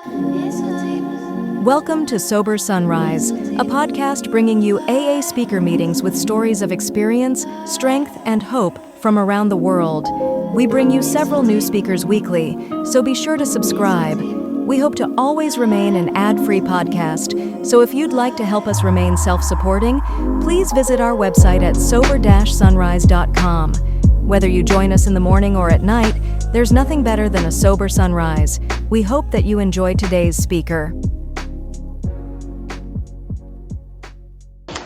Welcome to Sober Sunrise, a podcast bringing you AA speaker meetings with stories of experience, strength, and hope from around the world. We bring you several new speakers weekly, so be sure to subscribe. We hope to always remain an ad-free podcast, so if you'd like to help us remain self-supporting, please visit our website at sober-sunrise.com. Whether you join us in the morning or at night, there's nothing better than a sober sunrise. We hope that you enjoy today's speaker.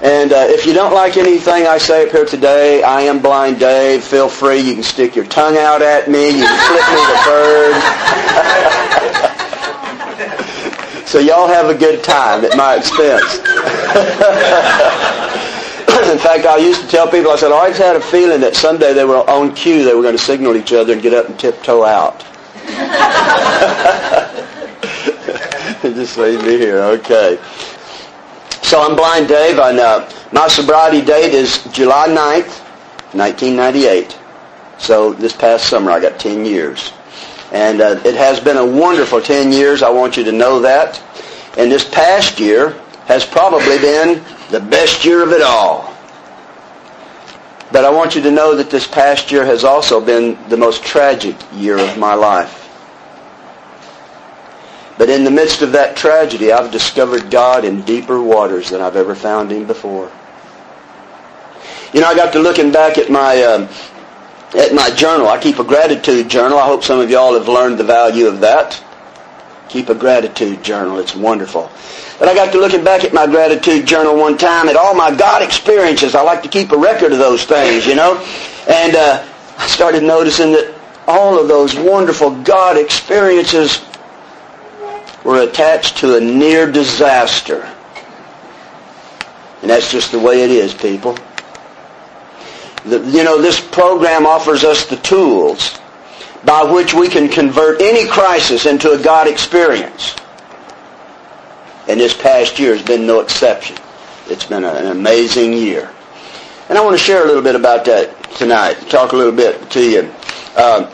And if you don't like anything I say up here today, I am Blind Dave. Feel free. You can stick your tongue out at me. You can flip me the bird. So y'all have a good time at my expense. In fact, I used to tell people, I said, I always had a feeling that someday they were on cue, they were going to signal each other and get up and tiptoe out. Just leave me here, okay. So I'm Blind Dave, and my sobriety date is July 9th, 1998. So this past summer I got 10 years. And it has been a wonderful 10 years, I want you to know that. And this past year has probably been the best year of it all. But I want you to know that this past year has also been the most tragic year of my life. But in the midst of that tragedy, I've discovered God in deeper waters than I've ever found Him before. You know, I got to looking back at my journal. I keep a gratitude journal. I hope some of y'all have learned the value of that. Keep a gratitude journal. It's wonderful. But I got to looking back at my gratitude journal one time at all my God experiences. I like to keep a record of those things, you know. And I started noticing that all of those wonderful God experiences were attached to a near disaster. And that's just the way it is, people. This program offers us the tools by which we can convert any crisis into a God experience. And this past year has been no exception. It's been an amazing year. And I want to share a little bit about that tonight, talk a little bit to you. I'm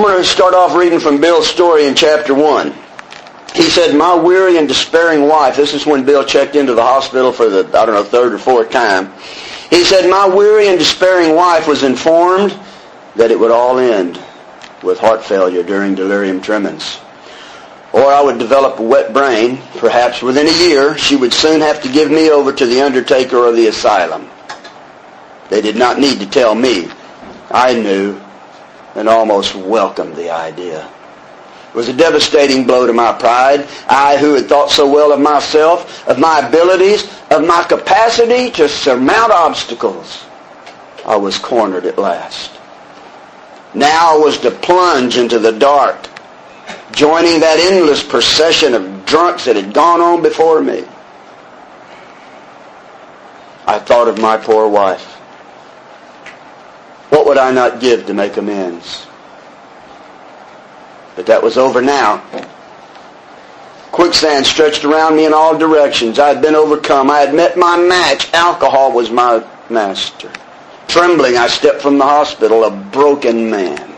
going to start off reading from Bill's story in chapter 1. He said, my weary and despairing wife, this is when Bill checked into the hospital for the, third or fourth time. He said, my weary and despairing wife was informed that it would all end with heart failure during delirium tremens. Or I would develop a wet brain. Perhaps within a year, she would soon have to give me over to the undertaker of the asylum. They did not need to tell me. I knew and almost welcomed the idea. It was a devastating blow to my pride. I, who had thought so well of myself, of my abilities, of my capacity to surmount obstacles. I was cornered at last. Now I was to plunge into the dark, joining that endless procession of drunks that had gone on before me. I thought of my poor wife. What would I not give to make amends? But that was over now. Quicksand stretched around me in all directions. I had been overcome. I had met my match. Alcohol was my master. Trembling, I stepped from the hospital, a broken man.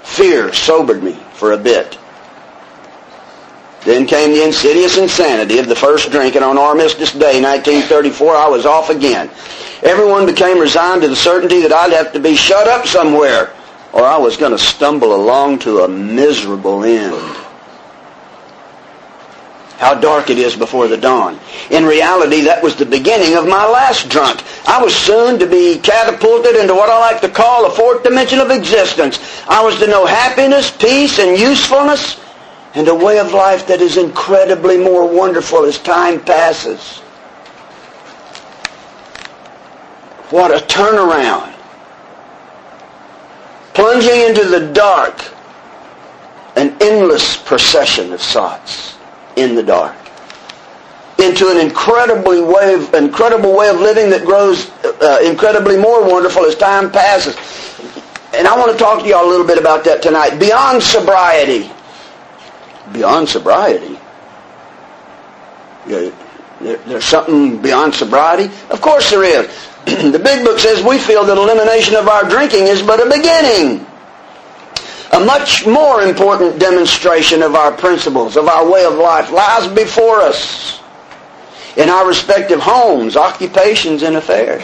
Fear sobered me for a bit. Then came the insidious insanity of the first drink, and on Armistice Day, 1934, I was off again. Everyone became resigned to the certainty that I'd have to be shut up somewhere, or I was going to stumble along to a miserable end. How dark it is before the dawn. In reality, that was the beginning of my last drunk. I was soon to be catapulted into what I like to call a fourth dimension of existence. I was to know happiness, peace, and usefulness, and a way of life that is incredibly more wonderful as time passes. What a turnaround. Plunging into the dark, an endless procession of thoughts in the dark, into an incredible way of living that grows incredibly more wonderful as time passes. And I want to talk to you all a little bit about that tonight. Beyond sobriety. Beyond sobriety? There's something beyond sobriety? Of course there is. The big book says we feel that elimination of our drinking is but a beginning. A much more important demonstration of our principles, of our way of life, lies before us in our respective homes, occupations, and affairs.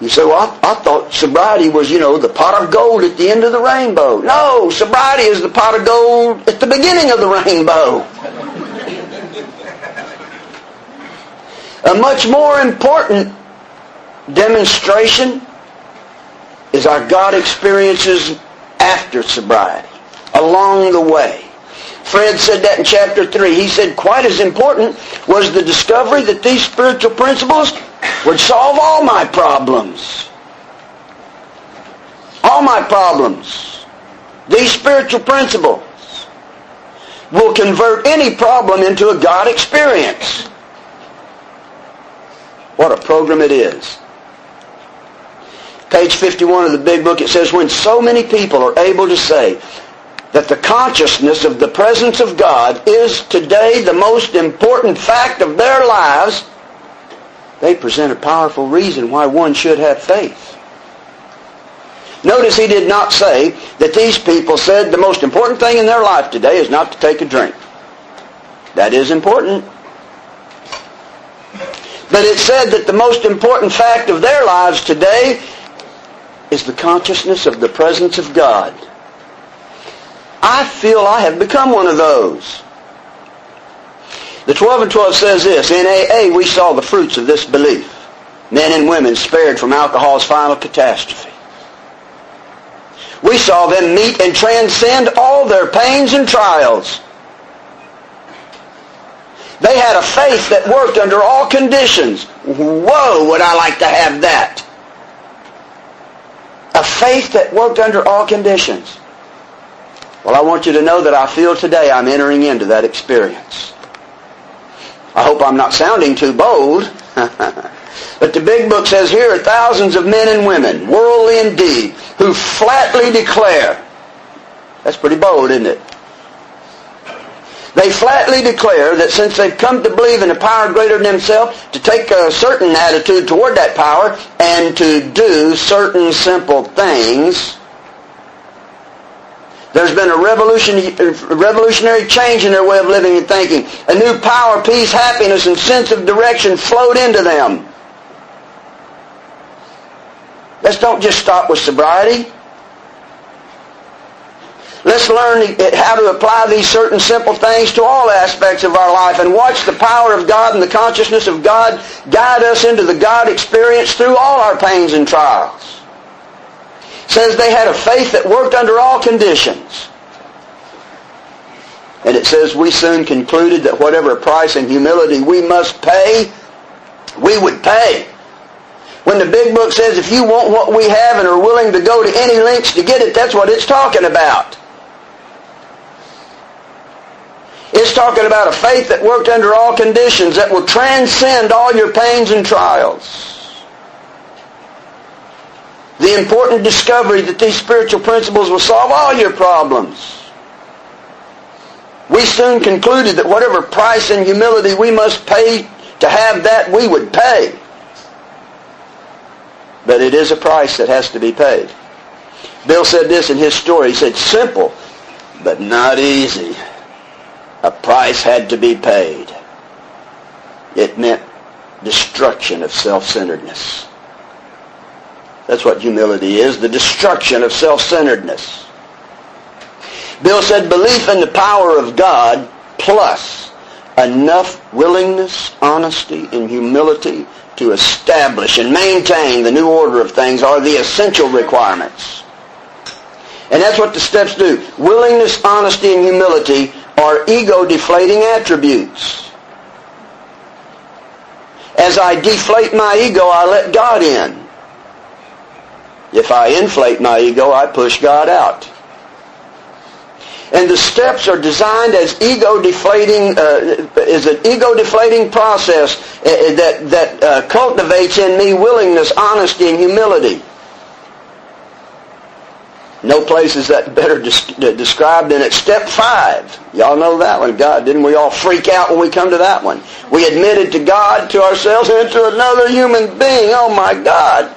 You say, well, I thought sobriety was, the pot of gold at the end of the rainbow. No, sobriety is the pot of gold at the beginning of the rainbow. A much more important demonstration is our God experiences after sobriety, along the way. Fred said that in chapter 3. He said quite as important was the discovery that these spiritual principles would solve all my problems. All my problems. These spiritual principles will convert any problem into a God experience. What a program it is. Page 51 of the big book, it says, when so many people are able to say that the consciousness of the presence of God is today the most important fact of their lives, they present a powerful reason why one should have faith. Notice he did not say that these people said the most important thing in their life today is not to take a drink. That is important. But it said that the most important fact of their lives today is the consciousness of the presence of God. I feel I have become one of those. The 12 and 12 says this, in AA we saw the fruits of this belief. Men and women spared from alcohol's final catastrophe. We saw them meet and transcend all their pains and trials. They had a faith that worked under all conditions. Whoa, would I like to have that. A faith that worked under all conditions. Well, I want you to know that I feel today I'm entering into that experience. I hope I'm not sounding too bold. But the big book says here are thousands of men and women, worldly indeed, who flatly declare. That's pretty bold, isn't it? They flatly declare that since they've come to believe in a power greater than themselves, to take a certain attitude toward that power and to do certain simple things, there's been a revolutionary change in their way of living and thinking. A new power, peace, happiness, and sense of direction flowed into them. Let's don't just stop with sobriety. Let's learn how to apply these certain simple things to all aspects of our life and watch the power of God and the consciousness of God guide us into the God experience through all our pains and trials. It says they had a faith that worked under all conditions. And it says we soon concluded that whatever price and humility we must pay, we would pay. When the big book says if you want what we have and are willing to go to any lengths to get it, that's what it's talking about. It's talking about a faith that worked under all conditions, that will transcend all your pains and trials. The important discovery that these spiritual principles will solve all your problems. We soon concluded that whatever price and humility we must pay to have that, we would pay. But it is a price that has to be paid. Bill said this in his story. He said, simple, but not easy. A price had to be paid. It meant destruction of self-centeredness. That's what humility is, the destruction of self-centeredness. Bill said belief in the power of God plus enough willingness, honesty, and humility to establish and maintain the new order of things are the essential requirements. And that's what the steps do. Willingness, honesty, and humility are ego-deflating attributes. As I deflate my ego, I let God in. If I inflate my ego, I push God out. And the steps are designed as ego-deflating, is an ego-deflating process that cultivates in me willingness, honesty, and humility. No place is that better described than at step 5. Y'all know that one. God, didn't we all freak out when we come to that one? We admitted to God, to ourselves, and to another human being. Oh my God.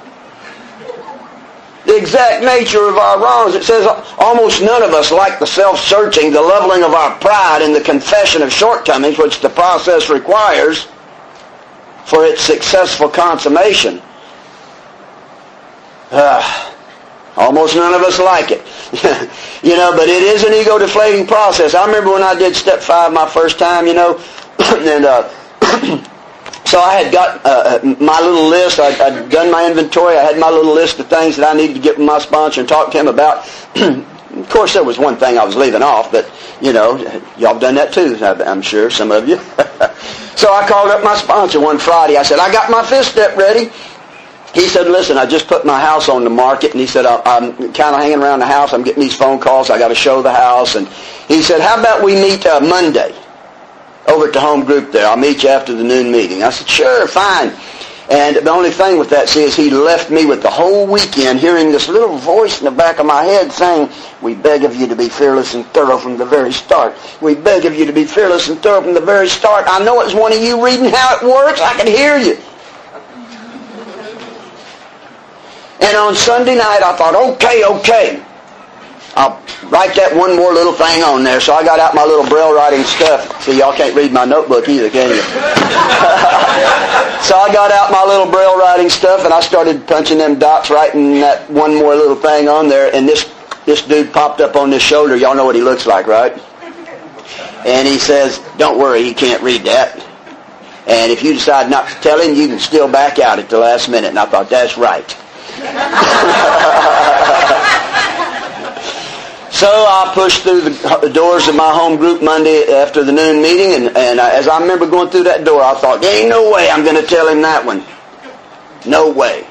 the exact nature of our wrongs. It says almost none of us like the self-searching, the leveling of our pride, and the confession of shortcomings, which the process requires for its successful consummation. Almost none of us like it. But it is an ego-deflating process. I remember when I did step 5 my first time, and so I had got my little list. I'd done my inventory. I had my little list of things that I needed to get with my sponsor and talk to him about. Of course, there was one thing I was leaving off, but, y'all have done that too, I'm sure, some of you. So I called up my sponsor one Friday. I said, I got my 5th step ready. He said, listen, I just put my house on the market. And he said, I'm kind of hanging around the house. I'm getting these phone calls. I got to show the house. And he said, how about we meet Monday over at the home group there? I'll meet you after the noon meeting. I said, sure, fine. And the only thing with that, is he left me with the whole weekend hearing this little voice in the back of my head saying, we beg of you to be fearless and thorough from the very start. We beg of you to be fearless and thorough from the very start. I know it's one of you reading how it works. I can hear you. And on Sunday night, I thought, okay, I'll write that one more little thing on there. So I got out my little braille writing stuff. See, y'all can't read my notebook either, can you? So I got out my little braille writing stuff, and I started punching them dots, writing that one more little thing on there. And this dude popped up on this shoulder. Y'all know what he looks like, right? And he says, don't worry, he can't read that. And if you decide not to tell him, you can still back out at the last minute. And I thought, that's right. So I pushed through the doors of my home group Monday after the noon meeting, and as I remember going through that door, I thought, there ain't no way I'm going to tell him that one. No way.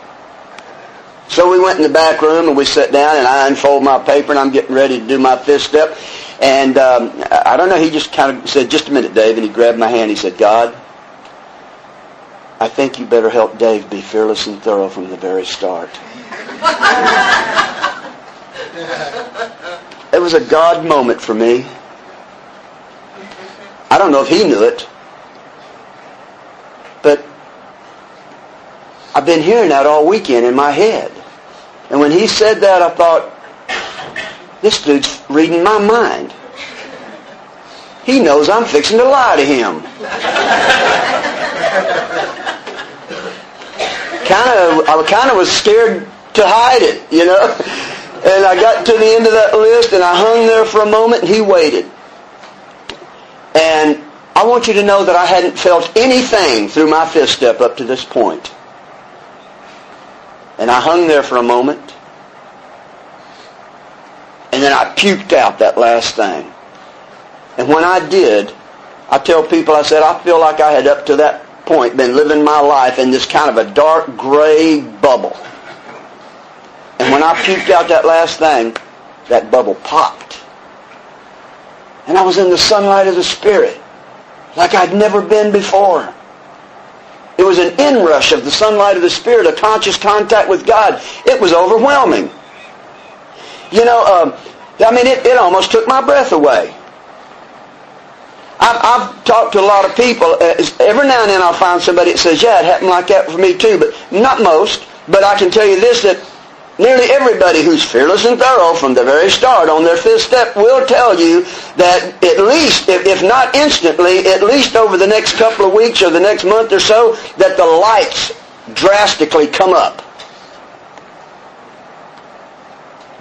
So we went in the back room, and we sat down, and I unfold my paper, and I'm getting ready to do my 5th step. And I don't know, he just kind of said, just a minute, Dave, and he grabbed my hand. He said, God, I think you better help Dave be fearless and thorough from the very start. It was a God moment for me. I don't know if he knew it, but I've been hearing that all weekend in my head. And when he said that, I thought, this dude's reading my mind. He knows I'm fixing to lie to him. I kind of was scared to hide it, And I got to the end of that list, and I hung there for a moment, and he waited. And I want you to know that I hadn't felt anything through my 5th step up to this point. And I hung there for a moment, and then I puked out that last thing. And when I did, I tell people, I said, I feel like I had up to that point been living my life in this kind of a dark gray bubble. And when I puked out that last thing, that bubble popped. And I was in the sunlight of the Spirit like I'd never been before. It was an inrush of the sunlight of the Spirit, a conscious contact with God. It was overwhelming. It almost took my breath away. I've talked to a lot of people. Every now and then I'll find somebody that says, yeah, it happened like that for me too, but not most. But I can tell you this, that nearly everybody who's fearless and thorough from the very start on their 5th step will tell you that at least, if not instantly, at least over the next couple of weeks or the next month or so, that the lights drastically come up.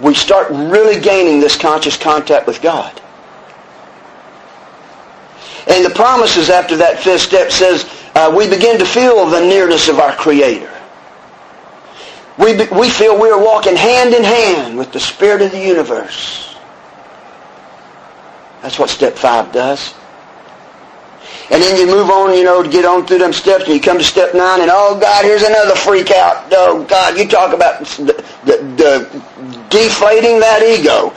We start really gaining this conscious contact with God. And the promises after that 5th step says we begin to feel the nearness of our Creator. We feel we are walking hand in hand with the Spirit of the universe. That's what step 5 does. And then you move on, to get on through them steps, and you come to step 9, and oh God, here's another freak out. Oh God, you talk about the deflating that ego,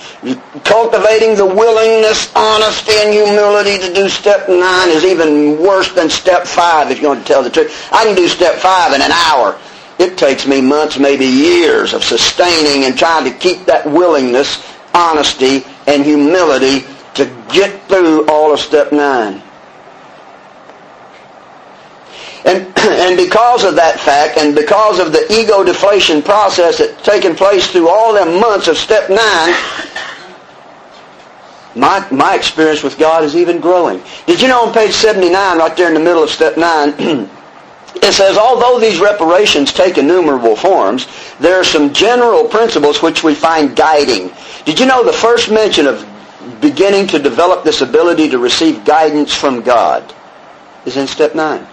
cultivating the willingness, honesty, and humility to do step 9 is even worse than step 5, if you want to tell the truth. I can do step 5 in an hour. It takes me months, maybe years of sustaining and trying to keep that willingness, honesty, and humility to get through all of step 9. And because of that fact, and because of the ego deflation process that's taken place through all them months of step 9, my experience with God is even growing. Did you know on page 79, right there in the middle of step 9, it says, although these reparations take innumerable forms, there are some general principles which we find guiding. Did you know the first mention of beginning to develop this ability to receive guidance from God is in step 9?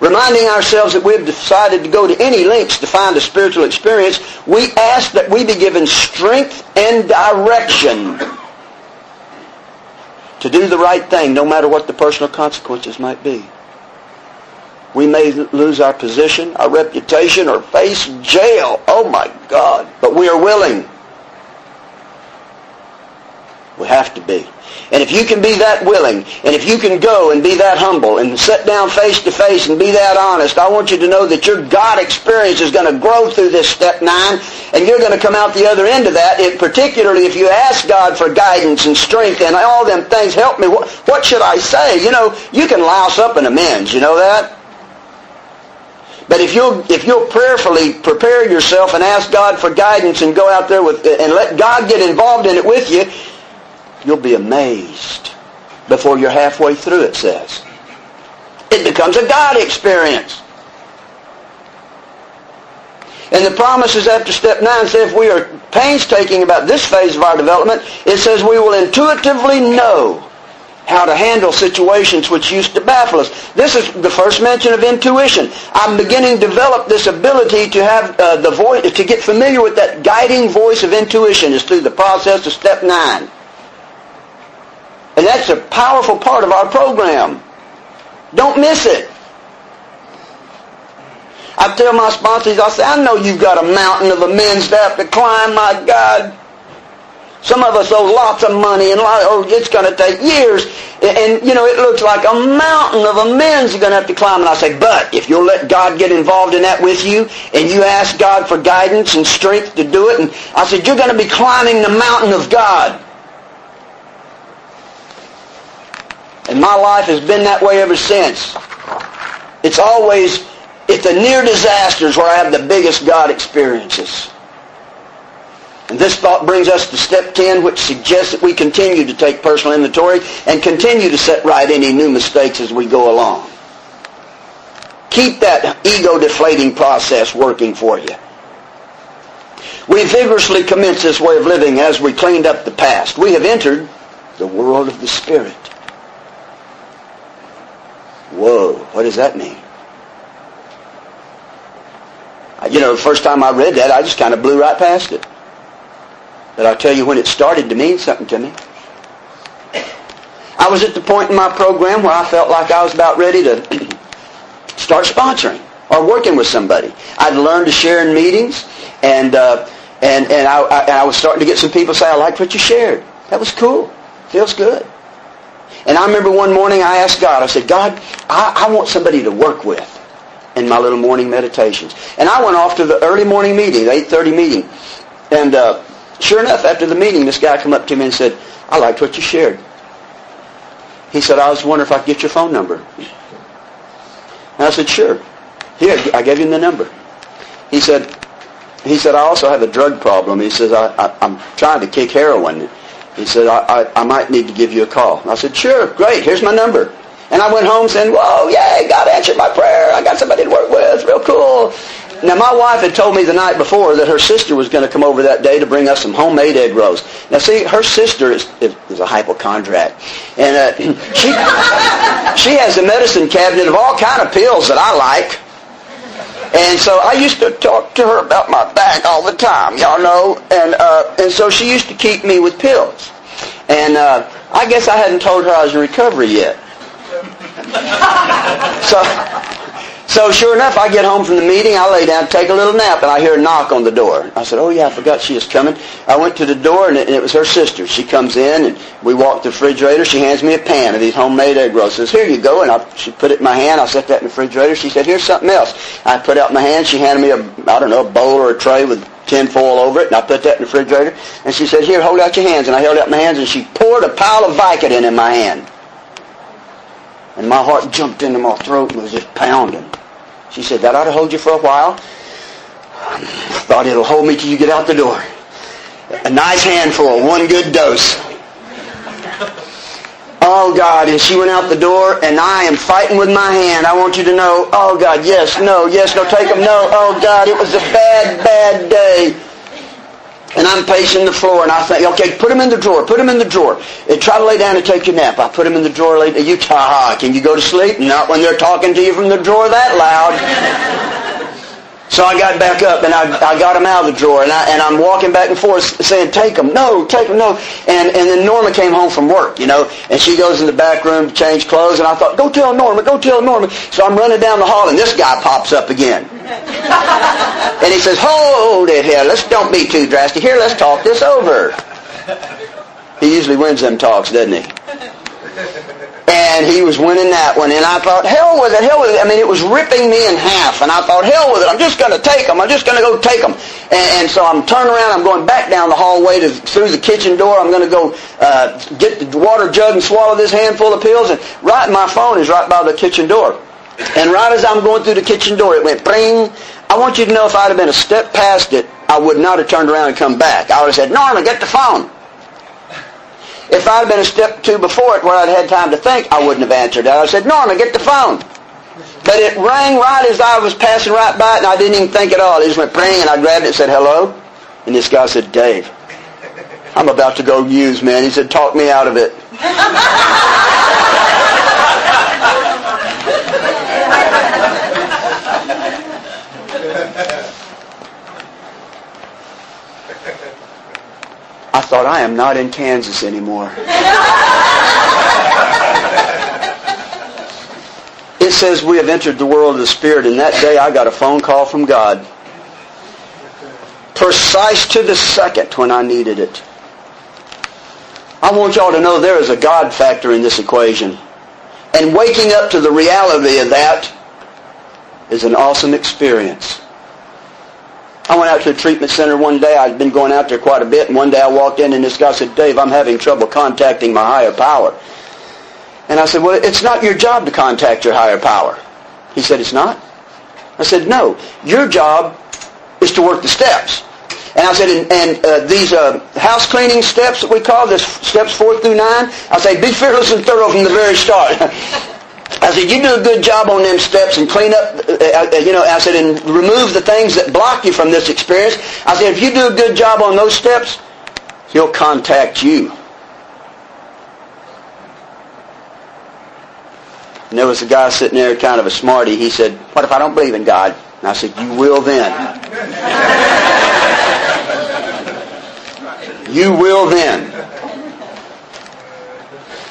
Reminding ourselves that we've decided to go to any lengths to find a spiritual experience, we ask that we be given strength and direction to do the right thing, no matter what the personal consequences might be. We may lose our position, our reputation, or face jail. Oh my God. But we are willing. We have to be. And if you can be that willing, and if you can go and be that humble, and sit down face to face and be that honest, I want you to know that your God experience is going to grow through this step 9, and you're going to come out the other end of that, particularly if you ask God for guidance and strength and all them things. Help me, what should I say? You know, you can louse up an amends, you know that? But if you'll prayerfully prepare yourself and ask God for guidance and go out there and let God get involved in it with you, you'll be amazed before you're halfway through, it says. It becomes a God experience. And the promises after step 9 say if we are painstaking about this phase of our development, it says we will intuitively know how to handle situations which used to baffle us. This is the first mention of intuition. I'm beginning to develop this ability to have the voice, to get familiar with that guiding voice of intuition is through the process of step 9. And that's a powerful part of our program. Don't miss it. I tell my sponsors, I say, I know you've got a mountain of amends to have to climb, my God. Some of us owe lots of money, and it's going to take years. And, you know, it looks like a mountain of amends you're going to have to climb. And I say, but if you'll let God get involved in that with you, and you ask God for guidance and strength to do it, and I said, you're going to be climbing the mountain of God. And my life has been that way ever since. It's the near disasters where I have the biggest God experiences. And this thought brings us to step 10, which suggests that we continue to take personal inventory and continue to set right any new mistakes as we go along. Keep that ego-deflating process working for you. We vigorously commenced this way of living as we cleaned up the past. We have entered the world of the Spirit. Whoa, what does that mean? You know, the first time I read that, I just kind of blew right past it. But I'll tell you when it started to mean something to me. I was at the point in my program where I felt like I was about ready to start sponsoring or working with somebody. I'd learned to share in meetings, and I was starting to get some people say, I liked what you shared. That was cool. Feels good. And I remember one morning I asked God, I said, God, I want somebody to work with in my little morning meditations. And I went off to the early morning meeting, the 8:30 meeting. And sure enough, after the meeting, this guy came up to me and said, I liked what you shared. He said, I was wondering if I could get your phone number. And I said, sure. Here, I gave him the number. He said, I also have a drug problem. He says, I'm trying to kick heroin. He said, I might need to give you a call. And I said, sure, great, here's my number. And I went home saying, whoa, yay, God answered my prayer. I got somebody to work with, real cool. Now, my wife had told me the night before that her sister was going to come over that day to bring us some homemade egg rolls. Now, see, her sister is a hypochondriac. And she has a medicine cabinet of all kind of pills that I like. And so I used to talk to her about my back all the time, y'all know. And so she used to keep me with pills. And I guess I hadn't told her I was in recovery yet. So sure enough, I get home from the meeting, I lay down to take a little nap, and I hear a knock on the door. I said, oh yeah, I forgot she was coming. I went to the door, and it was her sister. She comes in, and we walk to the refrigerator. She hands me a pan of these homemade egg rolls. Says, here you go. And she put it in my hand. I set that in the refrigerator. She said, here's something else. I put out my hand. She handed me a bowl or a tray with tin foil over it, and I put that in the refrigerator. And she said, here, hold out your hands. And I held out my hands, and she poured a pile of Vicodin in my hand. And my heart jumped into my throat and was just pounding. She said, that ought to hold you for a while. I thought it'll hold me till you get out the door. A nice handful, one good dose. Oh, God, and she went out the door, and I am fighting with my hand. I want you to know, oh, God, yes, no, take them, no. Oh, God, it was a bad, bad day. And I'm pacing the floor, and I think, okay, put them in the drawer, And try to lay down and take your nap. I put them in the drawer, can you go to sleep? Not when they're talking to you from the drawer that loud. So I got back up, and I got them out of the drawer, and I'm walking back and forth saying, take them, no. And then Norma came home from work, and she goes in the back room to change clothes, and I thought, go tell Norma. So I'm running down the hall, and this guy pops up again. And he says, hold it here, don't be too drastic. Here, let's talk this over. He usually wins them talks, doesn't he? And he was winning that one. And I thought, hell with it. I mean, it was ripping me in half. And I thought, hell with it. I'm just going to take them. And so I'm turning around. I'm going back down the hallway through the kitchen door. I'm going to go get the water jug and swallow this handful of pills. And my phone is right by the kitchen door. And right as I'm going through the kitchen door, it went bring. I want you to know if I'd have been a step past it, I would not have turned around and come back. I would have said, Norma, get the phone. If I'd been a step two before it where I'd had time to think, I wouldn't have answered that. I said, Norma, get the phone. But it rang right as I was passing right by it, and I didn't even think at all. It just went ring, and I grabbed it and said, hello? And this guy said, Dave, I'm about to go use, man. He said, talk me out of it. I thought, I am not in Kansas anymore. It says we have entered the world of the Spirit, and that day I got a phone call from God. Precise to the second when I needed it. I want y'all to know there is a God factor in this equation. And waking up to the reality of that is an awesome experience. I went out to a treatment center one day. I'd been going out there quite a bit, and one day I walked in, and this guy said, Dave, I'm having trouble contacting my higher power. And I said, well, it's not your job to contact your higher power. He said, it's not? I said, no. Your job is to work the steps. And I said, and these house cleaning steps that we call this, steps 4 through 9, I say, be fearless and thorough from the very start. I said, you do a good job on them steps and clean up, I said, and remove the things that block you from this experience. I said, if you do a good job on those steps, he'll contact you. And there was a guy sitting there, kind of a smarty. He said, what if I don't believe in God? And I said, you will then. You will then.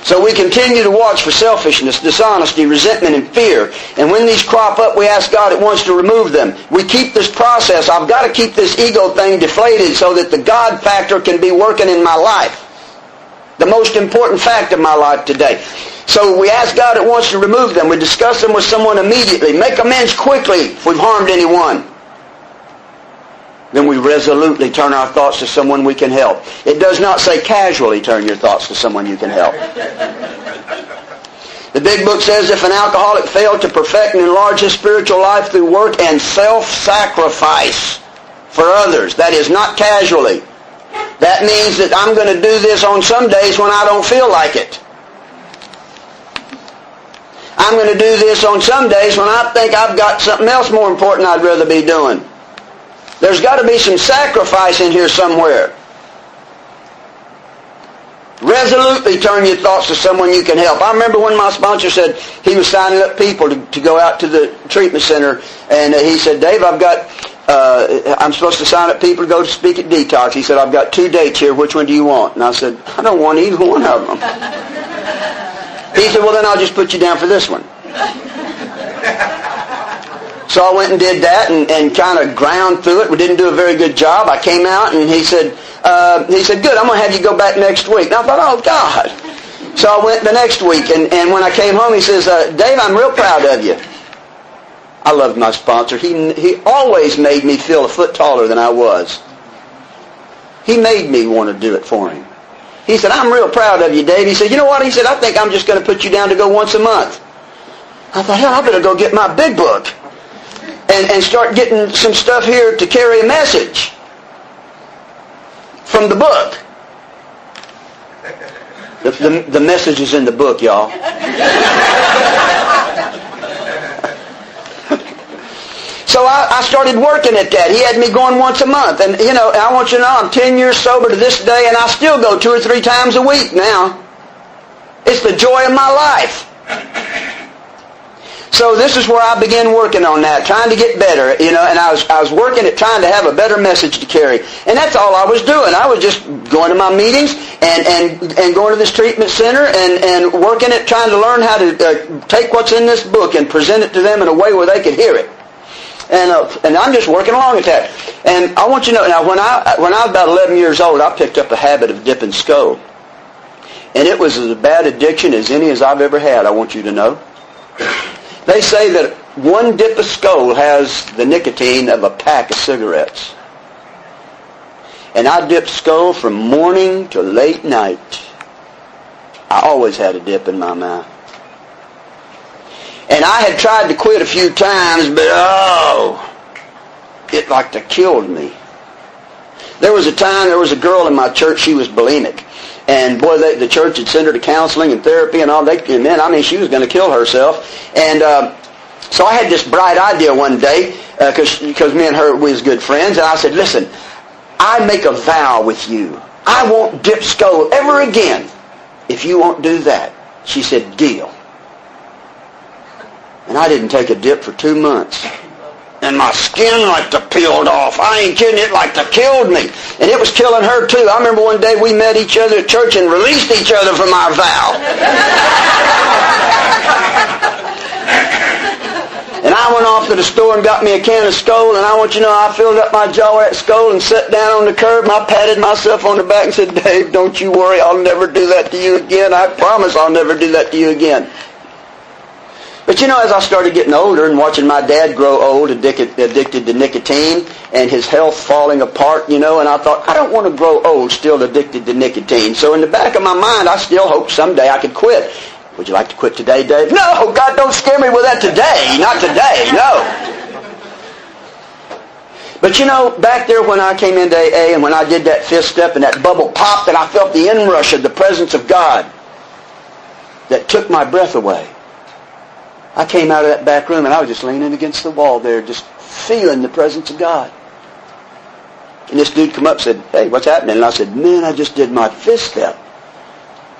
So we continue to watch for selfishness, dishonesty, resentment, and fear. And when these crop up, we ask God at once to remove them. We keep this process. I've got to keep this ego thing deflated so that the God factor can be working in my life. The most important fact of my life today. So we ask God at once to remove them. We discuss them with someone immediately. Make amends quickly if we've harmed anyone. Then we resolutely turn our thoughts to someone we can help. It does not say casually turn your thoughts to someone you can help. The big book says if an alcoholic failed to perfect and enlarge his spiritual life through work and self-sacrifice for others, that is not casually. That means that I'm going to do this on some days when I don't feel like it. I'm going to do this on some days when I think I've got something else more important I'd rather be doing. There's got to be some sacrifice in here somewhere. Resolutely turn your thoughts to someone you can help. I remember when my sponsor said he was signing up people to go out to the treatment center, and he said, Dave, I'm supposed to sign up people to go to speak at Detox. He said, I've got 2 dates here. Which one do you want? And I said, I don't want either one of them. He said, well, then I'll just put you down for this one. So I went and did that and kind of ground through it. We didn't do a very good job. I came out and he said, good, I'm going to have you go back next week. And I thought, oh, God. So I went the next week, and when I came home, he says, Dave, I'm real proud of you. I loved my sponsor. He always made me feel a foot taller than I was. He made me want to do it for him. He said, I'm real proud of you, Dave. He said, you know what? He said, I think I'm just going to put you down to go once a month. I thought, hell, I better go get my big book and start getting some stuff here to carry a message from the book. The message is in the book, y'all. So I started working at that. He had me going once a month. And, I want you to know, I'm 10 years sober to this day, and I still go 2 or 3 times a week now. It's the joy of my life. So this is where I began working on that, trying to get better, and I was working at trying to have a better message to carry. And that's all I was doing. I was just going to my meetings and going to this treatment center and working at trying to learn how to take what's in this book and present it to them in a way where they could hear it. And I'm just working along at that. And I want you to know, now when I was about 11 years old, I picked up a habit of dipping skull. And it was as bad addiction as any as I've ever had, I want you to know. They say that one dip of skull has the nicotine of a pack of cigarettes. And I dipped skull from morning to late night. I always had a dip in my mouth. And I had tried to quit a few times, but it like to killed me. There was a girl in my church, she was bulimic. And boy, the church had sent her to counseling and therapy and all. She was going to kill herself. And so I had this bright idea one day, because me and her, we was good friends. And I said, listen, I make a vow with you. I won't dip skull ever again if you won't do that. She said, deal. And I didn't take a dip for 2 months. And my skin like to peeled off. I ain't kidding, it like to killed me. And it was killing her too. I remember one day we met each other at church and released each other from our vow. And I went off to the store and got me a can of Skoal, and I want you to know, I filled up my jar with that Skoal and sat down on the curb, and I patted myself on the back and said, Dave, don't you worry, I'll never do that to you again. I promise I'll never do that to you again. But as I started getting older and watching my dad grow old, addicted to nicotine, and his health falling apart, and I thought, I don't want to grow old still addicted to nicotine. So in the back of my mind, I still hoped someday I could quit. Would you like to quit today, Dave? No, God, don't scare me with that today. Not today, no. But back there when I came into AA and when I did that 5th step and that bubble popped and I felt the inrush of the presence of God that took my breath away. I came out of that back room and I was just leaning against the wall there, just feeling the presence of God. And this dude come up and said, hey, what's happening? And I said, man, I just did my 5th step.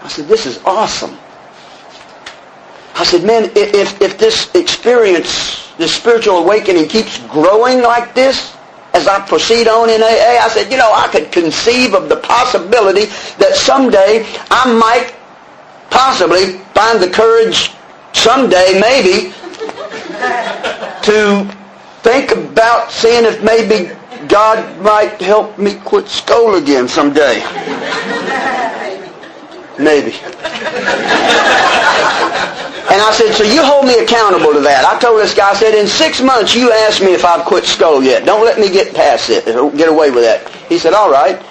I said, this is awesome. I said, man, if this experience, this spiritual awakening keeps growing like this as I proceed on in AA, I said, I could conceive of the possibility that someday I might possibly find the courage someday, maybe, to think about seeing if maybe God might help me quit Skoal again someday. Maybe. And I said, so you hold me accountable to that. I told this guy, I said, in 6 months you asked me if I've quit Skoal yet. Don't let me get past it, get away with that. He said, all right.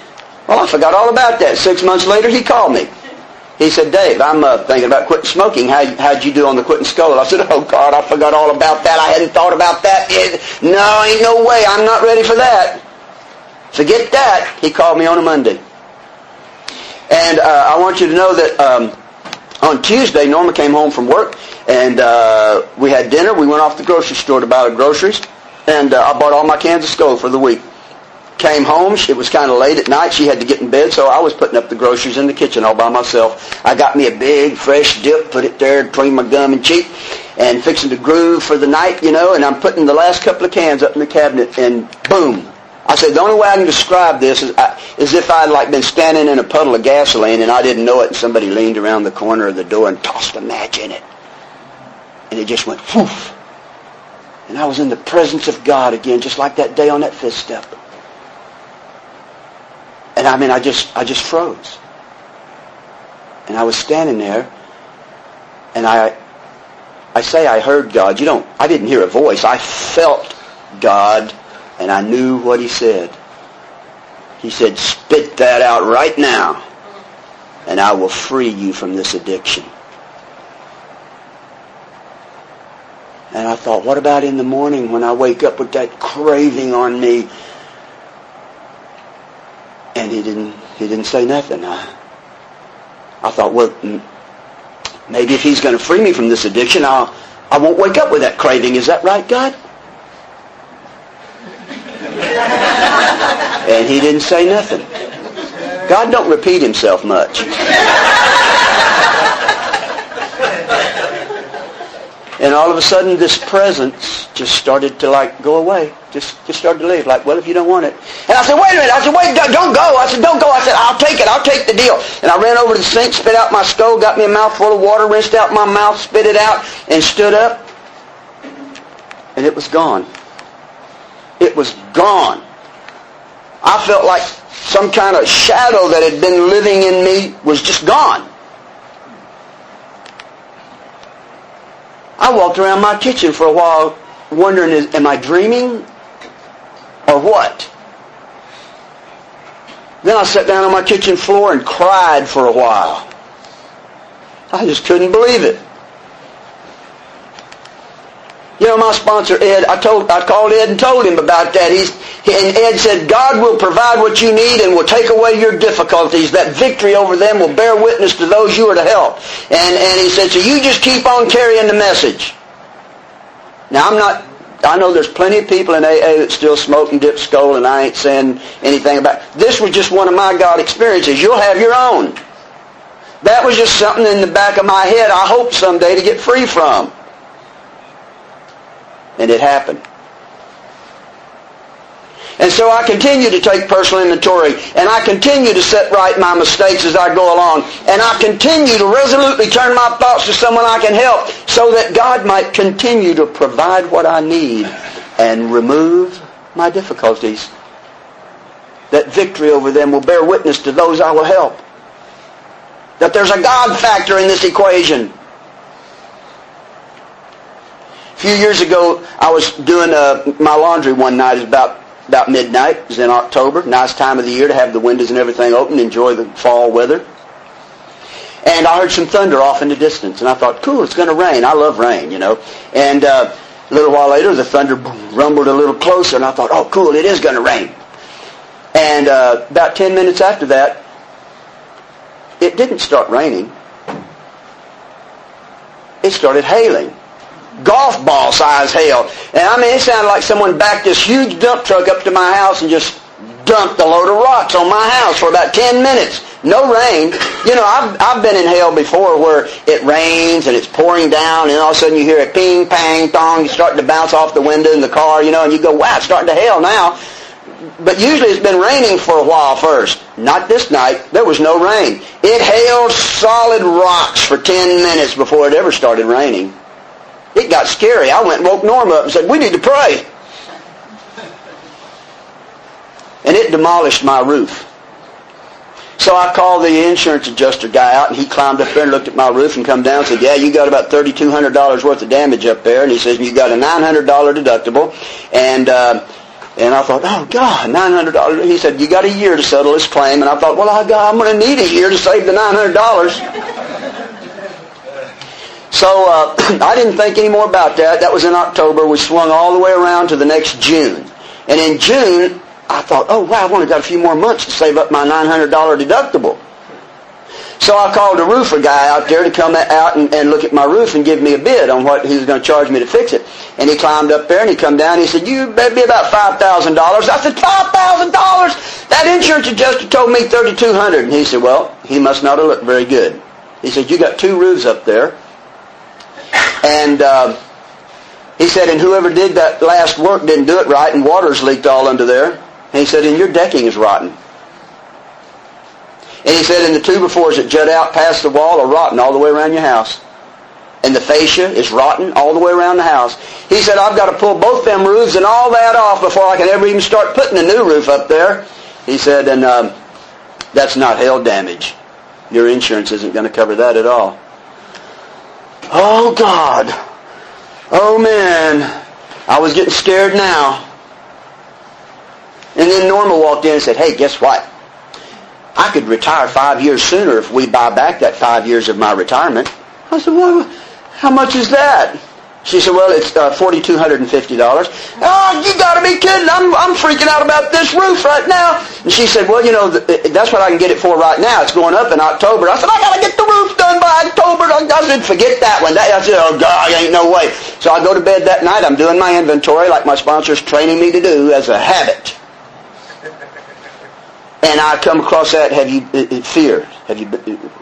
Well, I forgot all about that. 6 months later, he called me. He said, Dave, I'm thinking about quitting smoking. How'd you do on the quitting Skoal? I said, oh, God, I forgot all about that. I hadn't thought about that. No, ain't no way. I'm not ready for that. Forget that. He called me on a Monday. And I want you to know that on Tuesday, Norma came home from work, and we had dinner. We went off to the grocery store to buy groceries, and I bought all my cans of Skoal for the week. Came home, it was kind of late at night, she had to get in bed, so I was putting up the groceries in the kitchen all by myself. I got me a big, fresh dip, put it there between my gum and cheek, and fixing to groove for the night, and I'm putting the last couple of cans up in the cabinet, and boom. I said, the only way I can describe this is if I'd been standing in a puddle of gasoline and I didn't know it, and somebody leaned around the corner of the door and tossed a match in it. And it just went poof. And I was in the presence of God again, just like that day on that 5th step. And I just froze. And I was standing there, and I say I heard God. I didn't hear a voice. I felt God, and I knew what He said. He said, spit that out right now, and I will free you from this addiction. And I thought, what about in the morning when I wake up with that craving on me? And he didn't say nothing. I thought, well, maybe if he's going to free me from this addiction, I won't wake up with that craving. Is that right, God? And he didn't say nothing. God don't repeat himself much. And all of a sudden, this presence just started to go away. Just started to leave. Like, well, if you don't want it. And I said, wait a minute. I said, wait, don't go. I said, don't go. I said, I'll take it. I'll take the deal. And I ran over to the sink, spit out my skull, got me a mouthful of water, rinsed out my mouth, spit it out, and stood up. And it was gone. It was gone. I felt like some kind of shadow that had been living in me was just gone. I walked around my kitchen for a while wondering, am I dreaming or what? Then I sat down on my kitchen floor and cried for a while. I just couldn't believe it. You know, my sponsor, Ed, I called Ed and told him about that. And Ed said, God will provide what you need and will take away your difficulties. That victory over them will bear witness to those you are to help. And he said, so you just keep on carrying the message. Now, I know there's plenty of people in AA that still smoke and dip skull, and I ain't saying anything about it. This was just one of my God experiences. You'll have your own. That was just something in the back of my head I hope someday to get free from. And it happened. And so I continue to take personal inventory, and I continue to set right my mistakes as I go along, and I continue to resolutely turn my thoughts to someone I can help so that God might continue to provide what I need and remove my difficulties. That victory over them will bear witness to those I will help. That there's a God factor in this equation. A few years ago, I was doing my laundry one night. It was about midnight. It was in October. Nice time of the year to have the windows and everything open, enjoy the fall weather. And I heard some thunder off in the distance. And I thought, cool, it's going to rain. I love rain, you know. And a little while later, the thunder rumbled a little closer. And I thought, oh, cool, it is going to rain. And about 10 minutes after that, it didn't start raining. It started hailing. Golf ball size hail. And I mean, it sounded like someone backed this huge dump truck up to my house and just dumped a load of rocks on my house for about 10 minutes. No rain. You know, I've been in hail before where it rains and it's pouring down and all of a sudden you hear a ping, pang, tong, it's starting to bounce off the window in the car, you know, and you go, wow, it's starting to hail now. But usually it's been raining for a while first. Not this night. There was no rain. It hailed solid rocks for 10 minutes before it ever started raining. It got scary. I went and woke Norma up and said, we need to pray. And it demolished my roof. So I called the insurance adjuster guy out, and he climbed up there and looked at my roof and come down and said, yeah, you got about $3,200 worth of damage up there. And he says, you got a $900 deductible. And I thought, oh, God, $900. He said, you got a year to settle this claim. And I thought, well, I'm going to need a year to save the $900. So I didn't think any more about that. That was in October. We swung all the way around to the next June. And in June, I thought, oh, wow, I've only got a few more months to save up my $900 deductible. So I called a roofer guy out there to come out and look at my roof and give me a bid on what he was going to charge me to fix it. And he climbed up there and he come down and he said, you better be about $5,000. I said, $5,000? That insurance adjuster told me $3,200. And he said, well, he must not have looked very good. He said, you got 2 roofs up there. And he said, and whoever did that last work didn't do it right, and water's leaked all under there. And he said, and your decking is rotten. And he said, and the 2x4s that jut out past the wall are rotten all the way around your house. And the fascia is rotten all the way around the house. He said, I've got to pull both them roofs and all that off before I can ever even start putting a new roof up there. He said, and that's not hail damage. Your insurance isn't going to cover that at all. Oh, God. Oh, man. I was getting scared now. And then Norma walked in and said, hey, guess what? I could retire 5 years sooner if we buy back that 5 years of my retirement. I said, well, how much is that? She said, well, it's $4,250. Oh, you got to be kidding. I'm freaking out about this roof right now. And she said, well, you know, that's what I can get it for right now. It's going up in October. I said, I got to get the roof done by October. I said, forget that one. I said, oh, God, ain't no way. So I go to bed that night. I'm doing my inventory like my sponsor's training me to do as a habit. And I come across that, fear.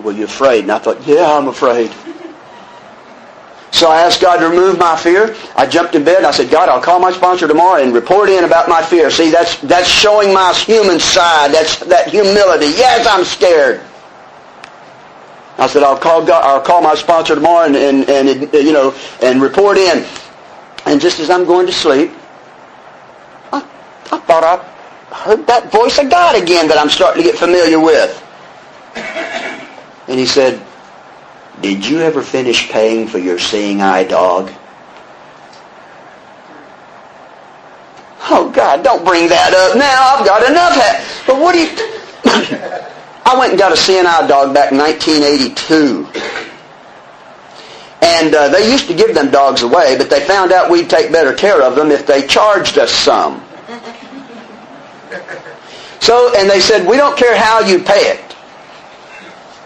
Were you afraid? And I thought, yeah, I'm afraid. So I asked God to remove my fear. I jumped in bed and I said, God, I'll call my sponsor tomorrow and report in about my fear. See, that's showing my human side. That's that humility. Yes, I'm scared. I said, I'll call my sponsor tomorrow and report in. And just as I'm going to sleep, I thought I heard that voice of God again that I'm starting to get familiar with. And he said, did you ever finish paying for your seeing eye dog? Oh, God, don't bring that up now. I've got enough. But what do you... I went and got a seeing eye dog back in 1982. And they used to give them dogs away, but they found out we'd take better care of them if they charged us some. So, and they said, we don't care how you pay it.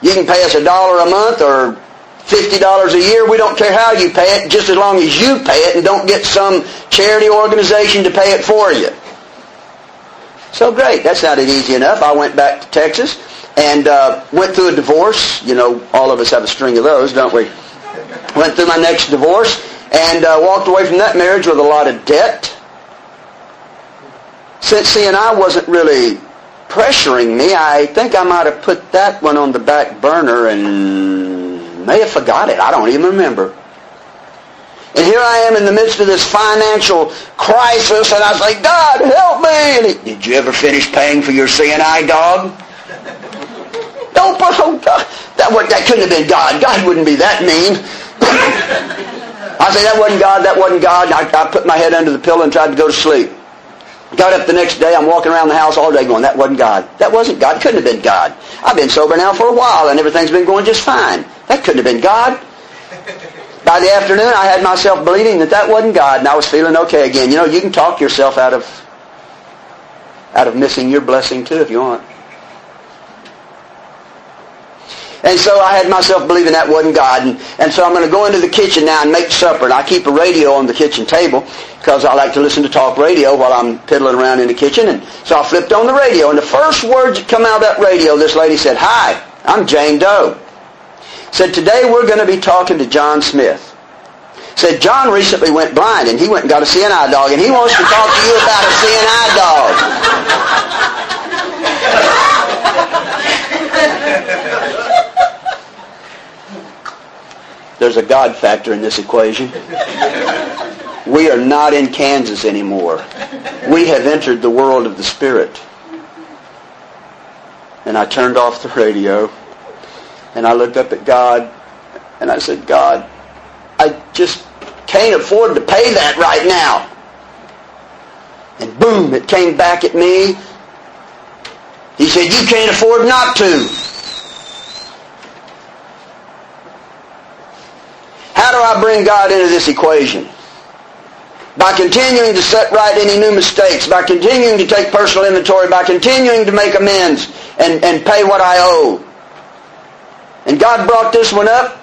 You can pay us $1 a month or $50 a year. We don't care how you pay it, just as long as you pay it and don't get some charity organization to pay it for you. So great. That sounded easy enough. I went back to Texas and went through a divorce. You know, all of us have a string of those, don't we? Went through my next divorce and walked away from that marriage with a lot of debt. Since C&I wasn't really pressuring me, I think I might have put that one on the back burner and may have forgot it. I don't even remember. And here I am in the midst of this financial crisis, and I say, God, help me. And did you ever finish paying for your C&I dog? Don't put, oh God, that couldn't have been God. God wouldn't be that mean. I say, that wasn't God, that wasn't God. I put my head under the pillow and tried to go to sleep. Got up the next day, I'm walking around the house all day going, that wasn't God. That wasn't God. Couldn't have been God. I've been sober now for a while and everything's been going just fine. That couldn't have been God. By the afternoon, I had myself believing that wasn't God and I was feeling okay again. You know, you can talk yourself out of missing your blessing too if you want. And so I had myself believing that wasn't God. And so I'm going to go into the kitchen now and make supper. And I keep a radio on the kitchen table because I like to listen to talk radio while I'm piddling around in the kitchen. And so I flipped on the radio. And the first words that come out of that radio, this lady said, "Hi, I'm Jane Doe." Said, "Today we're going to be talking to John Smith." Said, "John recently went blind and he went and got a C&I dog. And he wants to talk to you about a C&I dog." There's a God factor in this equation. We are not in Kansas anymore. We have entered the world of the Spirit. And I turned off the radio and I looked up at God and I said, "God, I just can't afford to pay that right now." And boom, it came back at me. He said, "You can't afford not to." How do I bring God into this equation? By continuing to set right any new mistakes, by continuing to take personal inventory, by continuing to make amends and pay what I owe. And God brought this one up,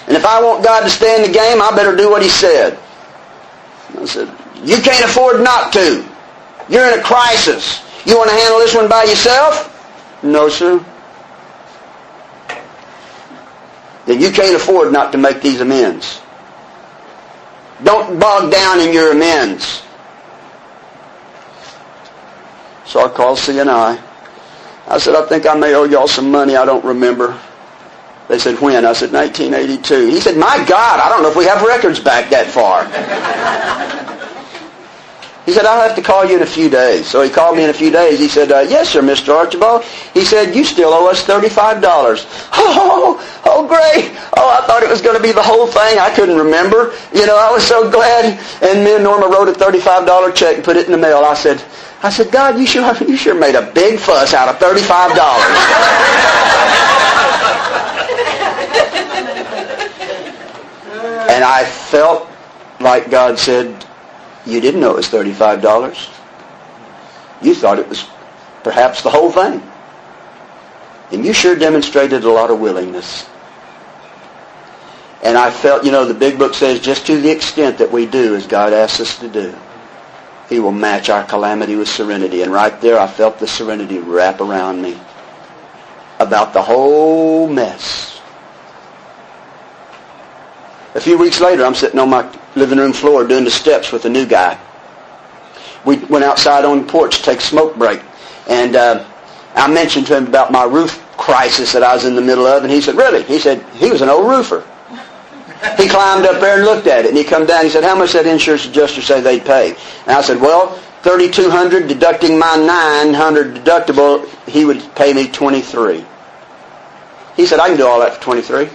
and if I want God to stay in the game, I better do what He said. I said, "You can't afford not to. You're in a crisis. You want to handle this one by yourself?" "No, sir." "Then you can't afford not to make these amends. Don't bog down in your amends." So I called C&I. I said, "I think I may owe y'all some money. I don't remember." They said, "When?" I said, 1982. He said, "My God, I don't know if we have records back that far." He said, "I'll have to call you in a few days." So he called me in a few days. He said, "Yes, sir, Mr. Archibald." He said, "You still owe us $35. Oh, great. Oh, I thought it was going to be the whole thing. I couldn't remember. You know, I was so glad. And me and Norma wrote a $35 check and put it in the mail. I said, "God, you sure made a big fuss out of $35. And I felt like God said, you didn't know it was $35. You thought it was perhaps the whole thing. And you sure demonstrated a lot of willingness. And I felt, the big book says just to the extent that we do as God asks us to do, He will match our calamity with serenity. And right there I felt the serenity wrap around me about the whole mess. A few weeks later, I'm sitting on my living room floor doing the steps with a new guy. We went outside on the porch to take a smoke break. And I mentioned to him about my roof crisis that I was in the middle of. And he said, really? He said, he was an old roofer. He climbed up there and looked at it. And he come down and he said, how much did that insurance adjuster say they'd pay? And I said, well, $3,200 deducting my $900 deductible, he would pay me $23. He said, I can do all that for $23.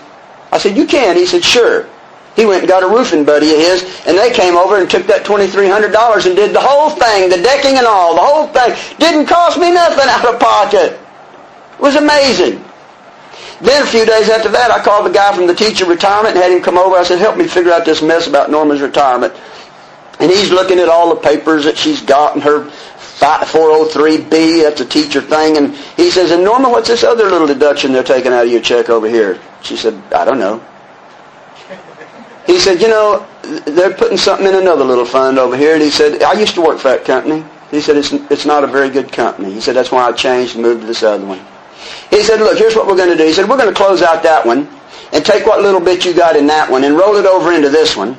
I said, you can? He said, sure. He went and got a roofing buddy of his, and they came over and took that $2,300 and did the whole thing, the decking and all, the whole thing. Didn't cost me nothing out of pocket. It was amazing. Then a few days after that, I called the guy from the teacher retirement and had him come over. I said, help me figure out this mess about Norma's retirement. And he's looking at all the papers that she's got and her 403B, that's a teacher thing. And he says, and Norma, what's this other little deduction they're taking out of your check over here? She said, I don't know. He said, they're putting something in another little fund over here. And he said, I used to work for that company. He said, it's not a very good company. He said, that's why I changed and moved to this other one. He said, look, here's what we're going to do. He said, we're going to close out that one and take what little bit you got in that one and roll it over into this one.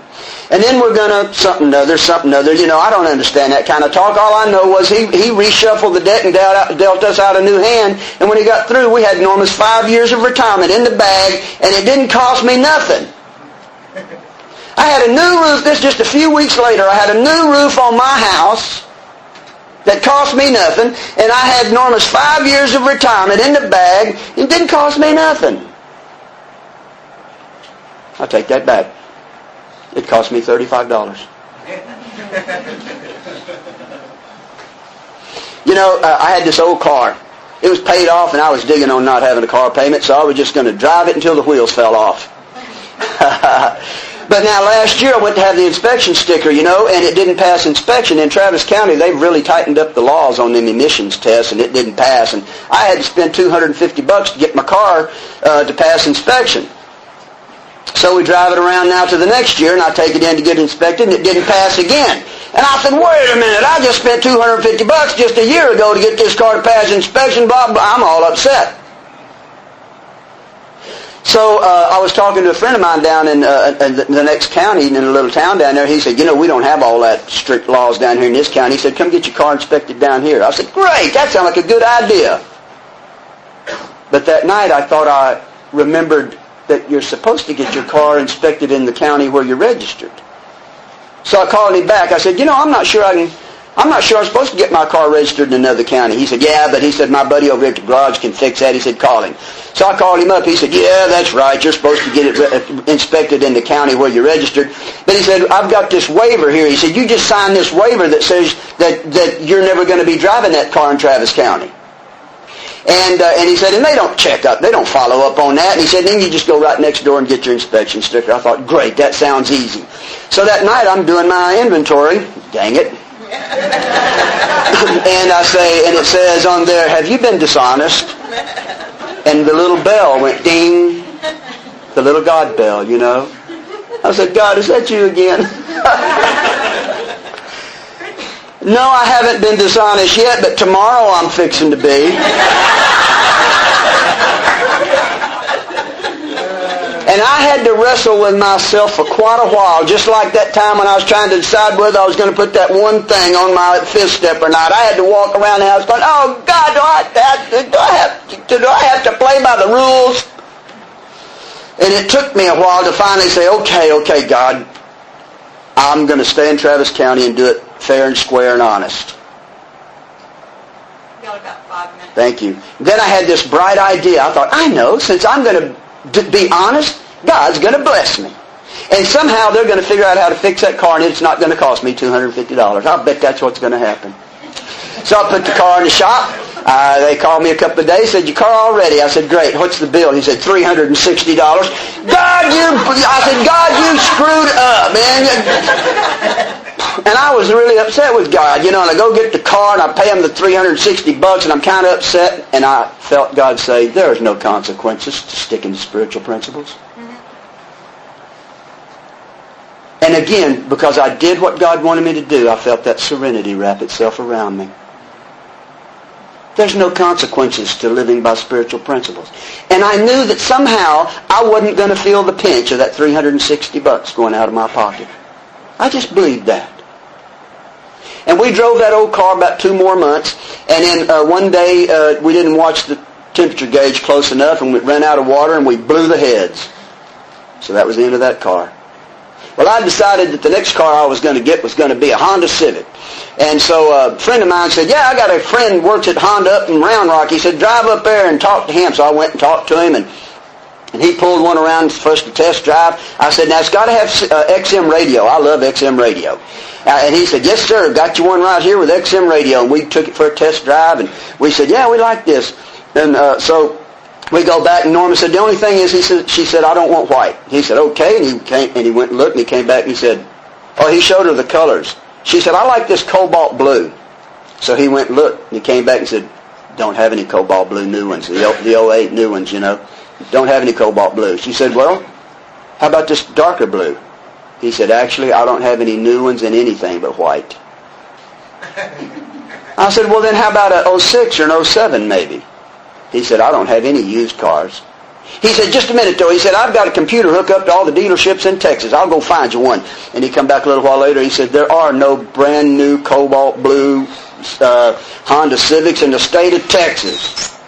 And then we're going to something other. I don't understand that kind of talk. All I know was he reshuffled the deck and dealt us out a new hand. And when he got through, we had Norma's 5 years of retirement in the bag, and it didn't cost me nothing. I had a new roof, this just a few weeks later, I had a new roof on my house that cost me nothing, and I had Norma's 5 years of retirement in the bag, and it didn't cost me nothing. I'll take that back. It cost me $35. I had this old car. It was paid off, and I was digging on not having a car payment, so I was just going to drive it until the wheels fell off. But now last year I went to have the inspection sticker, and it didn't pass inspection. In Travis County, they've really tightened up the laws on them emissions tests, and it didn't pass. And I had to spend $250 to get my car to pass inspection. So we drive it around now to the next year, and I take it in to get inspected, and it didn't pass again. And I said, wait a minute, I just spent $250 just a year ago to get this car to pass inspection, blah, blah. I'm all upset. So I was talking to a friend of mine down in the next county, in a little town down there. He said, we don't have all that strict laws down here in this county. He said, come get your car inspected down here. I said, great, that sounds like a good idea. But that night I thought I remembered that you're supposed to get your car inspected in the county where you're registered. So I called him back. I said, I'm not sure I'm supposed to get my car registered in another county. He said, yeah, but he said, my buddy over here at the garage can fix that. He said, call him. So I called him up. He said, yeah, that's right. You're supposed to get it inspected in the county where you're registered. But he said, I've got this waiver here. He said, you just signed this waiver that says that you're never going to be driving that car in Travis County. And he said, and they don't check up. They don't follow up on that. And he said, then you just go right next door and get your inspection sticker. I thought, great, that sounds easy. So that night I'm doing my inventory. Dang it. And it says on there, have you been dishonest? And the little bell went ding. The little God bell, I said, God, is that you again? No, I haven't been dishonest yet, but tomorrow I'm fixing to be. And I had to wrestle with myself for quite a while, just like that time when I was trying to decide whether I was going to put that one thing on my fifth step or not. I had to walk around the house going, oh, God, do I have to play by the rules? And it took me a while to finally say, okay, God, I'm going to stay in Travis County and do it fair and square and honest. You got about 5 minutes. Thank you. Then I had this bright idea. I thought, I know, since I'm going to be honest, God's going to bless me. And somehow they're going to figure out how to fix that car, and it's not going to cost me $250. I'll bet that's what's going to happen. So I put the car in the shop. They called me a couple of days, said, your car all ready? I said, great. What's the bill? He said, $360. I said, God, you screwed up, man. And I was really upset with God, and I go get the car and I pay him the $360 and I'm kind of upset, and I felt God say, there's no consequences to sticking to spiritual principles. And again, because I did what God wanted me to do, I felt that serenity wrap itself around me. There's no consequences to living by spiritual principles. And I knew that somehow I wasn't going to feel the pinch of that $360 going out of my pocket. I just believed that. And we drove that old car about 2 more months, and then one day we didn't watch the temperature gauge close enough, and we ran out of water, and we blew the heads. So that was the end of that car. Well, I decided that the next car I was going to get was going to be a Honda Civic. And so a friend of mine said, yeah, I got a friend who works at Honda up in Round Rock. He said, drive up there and talk to him. So I went and talked to him, and he pulled one around for us to test drive. I said, now it's got to have XM radio. I love XM radio. And he said, yes, sir, got you one right here with XM radio. And we took it for a test drive, and we said, yeah, we like this. And so we go back, and Norma said, the only thing is, she said, I don't want white. He said, okay, and he went and looked, and he came back, and he said, oh, he showed her the colors. She said, I like this cobalt blue. So he went and looked, and he came back and said, don't have any cobalt blue new ones, the 08 new ones, don't have any cobalt blue. She said, well, how about this darker blue? He said, actually, I don't have any new ones in anything but white. I said, well, then how about a 06 or an 07 maybe? He said, I don't have any used cars. He said, just a minute though. He said, I've got a computer hooked up to all the dealerships in Texas. I'll go find you one. And he come back a little while later. He said, there are no brand new cobalt blue Honda Civics in the state of Texas.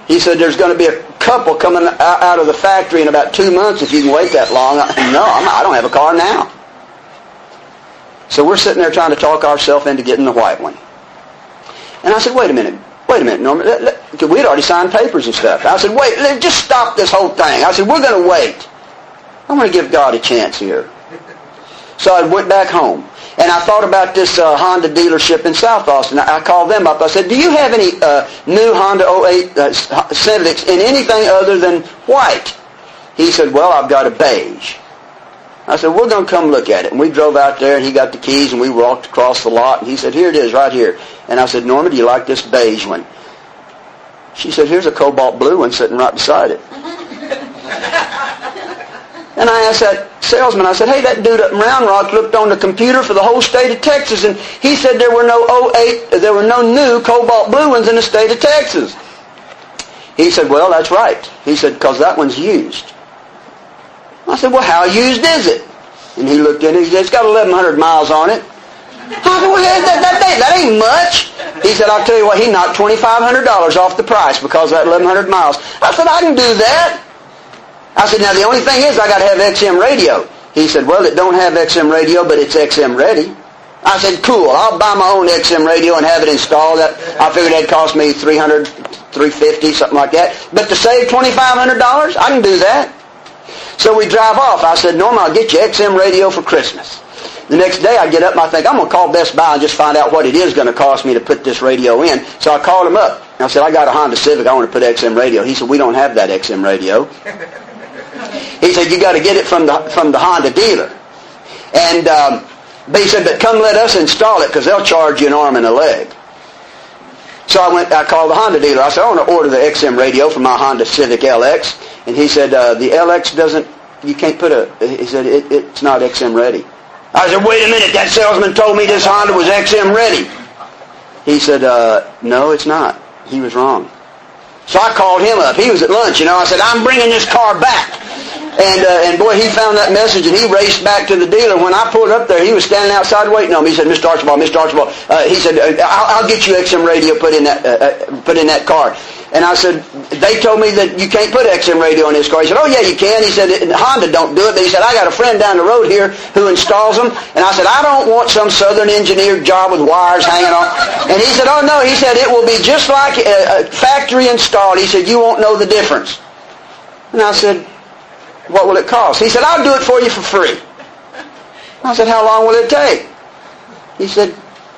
He said, there's going to be a couple coming out of the factory in about 2 months if you can wait that long. I don't have a car now. So we're sitting there trying to talk ourselves into getting the white one. And I said, wait a minute, Norman. We'd already signed papers and stuff. I said, wait, just stop this whole thing. I said, we're going to wait. I'm going to give God a chance here. So I went back home. And I thought about this Honda dealership in South Austin. I called them up. I said, do you have any new Honda 08 Civics in anything other than white? He said, well, I've got a beige. I said, we're going to come look at it. And we drove out there, and he got the keys, and we walked across the lot. And he said, here it is, right here. And I said, Norma, do you like this beige one? She said, here's a cobalt blue one sitting right beside it. And I asked that salesman, I said, hey, that dude up in Round Rock looked on the computer for the whole state of Texas, and he said there were no new cobalt blue ones in the state of Texas. He said, well, that's right. He said, because that one's used. I said, well, how used is it? And he looked at it, he said, it's got 1,100 miles on it. I said, well, that ain't much. He said, I'll tell you what, he knocked $2,500 off the price because of that 1,100 miles. I said, I can do that. I said, now the only thing is I got to have XM radio. He said, well, it don't have XM radio, but it's XM ready. I said, cool, I'll buy my own XM radio and have it installed. I figured that'd cost me $300, $350, something like that. But to save $2,500, I can do that. So we drive off. I said, Norma, I'll get you XM radio for Christmas. The next day I get up and I think, I'm going to call Best Buy and just find out what it is going to cost me to put this radio in. So I called him up. I said, I got a Honda Civic. I want to put XM radio. He said, we don't have that XM radio. He said, you got to get it from the Honda dealer. And but he said, but come let us install it because they'll charge you an arm and a leg. So I called the Honda dealer. I said, I want to order the XM radio for my Honda Civic LX. And he said, the LX you can't put he said, it's not XM ready. I said, wait a minute, that salesman told me this Honda was XM ready. He said, no, it's not. He was wrong. So I called him up. He was at lunch, I said, I'm bringing this car back. And boy, he found that message, and he raced back to the dealer. When I pulled up there, he was standing outside waiting on me. He said, Mr. Archibald, he said, I'll get you XM radio put in that car. And I said, they told me that you can't put XM radio in this car. He said, oh yeah, you can. He said, Honda don't do it. But he said, I got a friend down the road here who installs them. And I said, I don't want some southern engineered job with wires hanging on. And he said, oh no. He said, it will be just like factory installed. He said, you won't know the difference. And I said, what will it cost? He said, I'll do it for you for free. I said, how long will it take? He said,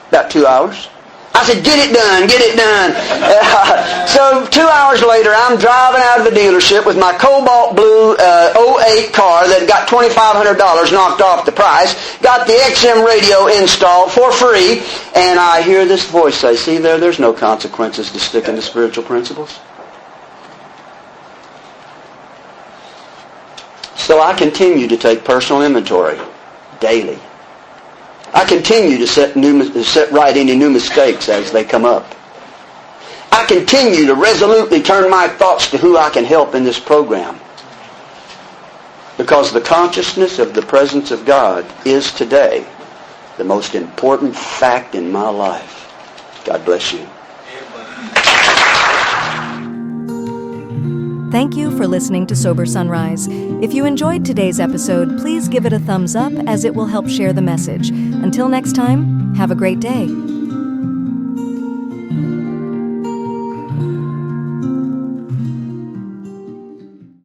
about 2 hours. I said, get it done, get it done. So 2 hours later, I'm driving out of the dealership with my cobalt blue '08 car that got $2,500 knocked off the price, got the XM radio installed for free, and I hear this voice say, see there's no consequences to sticking to spiritual principles. So I continue to take personal inventory daily. I continue to set right any new mistakes as they come up. I continue to resolutely turn my thoughts to who I can help in this program. Because the consciousness of the presence of God is today the most important fact in my life. God bless you. Thank you for listening to Sober Sunrise. If you enjoyed today's episode, please give it a thumbs up as it will help share the message. Until next time, have a great day.